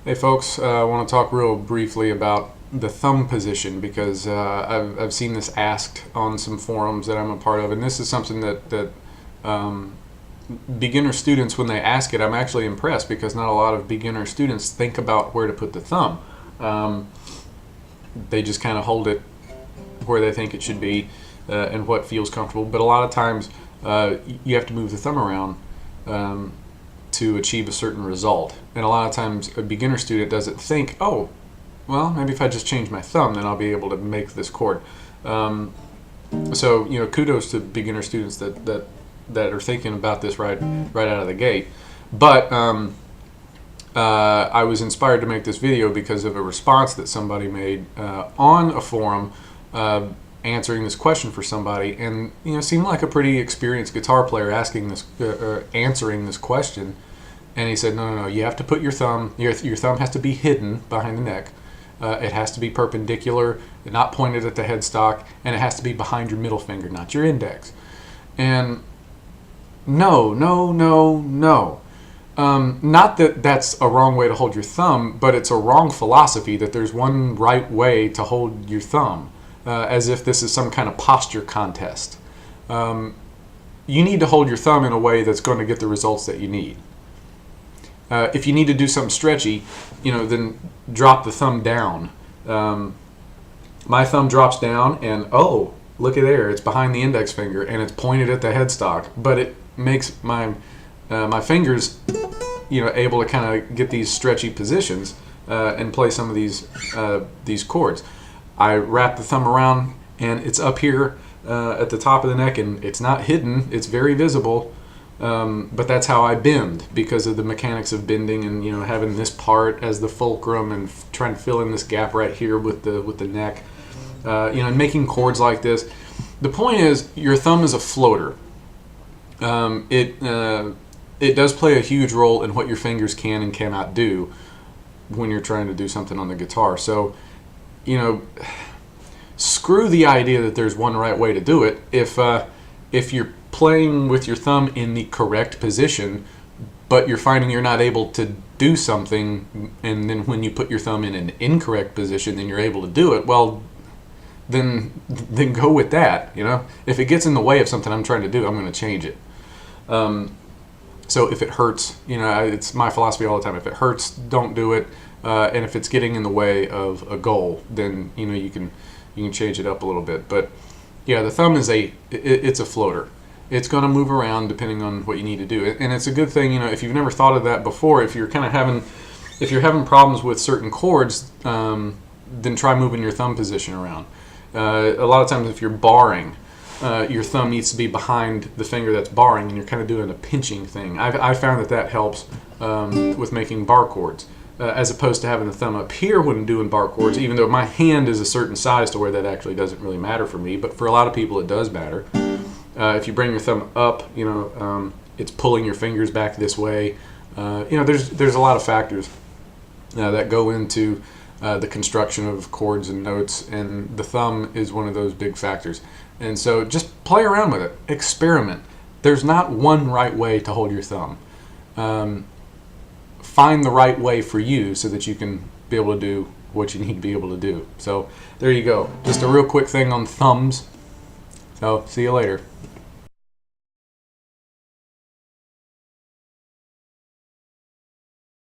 Hey folks, I want to talk real briefly about the thumb position because I've seen this asked on some forums that I'm a part of, and this is something that beginner students, when they ask it, I'm actually impressed because not a lot of beginner students think about where to put the thumb. They just kind of hold it where they think it should be and what feels comfortable, but a lot of times you have to move the thumb around to achieve a certain result. And a lot of times a beginner student doesn't think, oh, well, maybe if I just change my thumb, then I'll be able to make this chord. So, kudos to beginner students that are thinking about this right out of the gate. But I was inspired to make this video because of a response that somebody made on a forum answering this question for somebody, and seemed like a pretty experienced guitar player asking this answering this question. And he said, no, you have to put your thumb has to be hidden behind the neck. It has to be perpendicular, not pointed at the headstock, and it has to be behind your middle finger, not your index. And no. Not that that's a wrong way to hold your thumb, but it's a wrong philosophy that there's one right way to hold your thumb, as if this is some kind of posture contest. You need to hold your thumb in a way that's going to get the results that you need. If you need to do something stretchy, then drop the thumb down. My thumb drops down, and oh, look at there, it's behind the index finger, and it's pointed at the headstock. But it makes my fingers, able to kind of get these stretchy positions and play some of these chords. I wrap the thumb around, and it's up here at the top of the neck, and it's not hidden; it's very visible. But that's how I bend because of the mechanics of bending, and having this part as the fulcrum and trying to fill in this gap right here with the neck. And making chords like this. The point is, your thumb is a floater. It does play a huge role in what your fingers can and cannot do when you're trying to do something on the guitar. So, screw the idea that there's one right way to do it. If you're playing with your thumb in the correct position, but you're finding you're not able to do something, and then when you put your thumb in an incorrect position, then you're able to do it, well, then go with that. If it gets in the way of something I'm trying to do, I'm going to change it. So if it hurts, it's my philosophy all the time. If it hurts, don't do it. And if it's getting in the way of a goal, then you can change it up a little bit. But yeah, the thumb is it's a floater. It's going to move around depending on what you need to do, and it's a good thing. If you've never thought of that before, if you're having problems with certain chords, then try moving your thumb position around. A lot of times, if you're barring, your thumb needs to be behind the finger that's barring, and you're kind of doing a pinching thing. I found that helps with making bar chords, as opposed to having the thumb up here when doing bar chords, even though my hand is a certain size to where that actually doesn't really matter for me, but for a lot of people it does matter. If you bring your thumb up, it's pulling your fingers back this way. There's a lot of factors that go into the construction of chords and notes, and the thumb is one of those big factors. And so just play around with it. Experiment. There's not one right way to hold your thumb. Find the right way for you so that you can be able to do what you need to be able to do. So there you go. Just a real quick thing on thumbs. So see you later.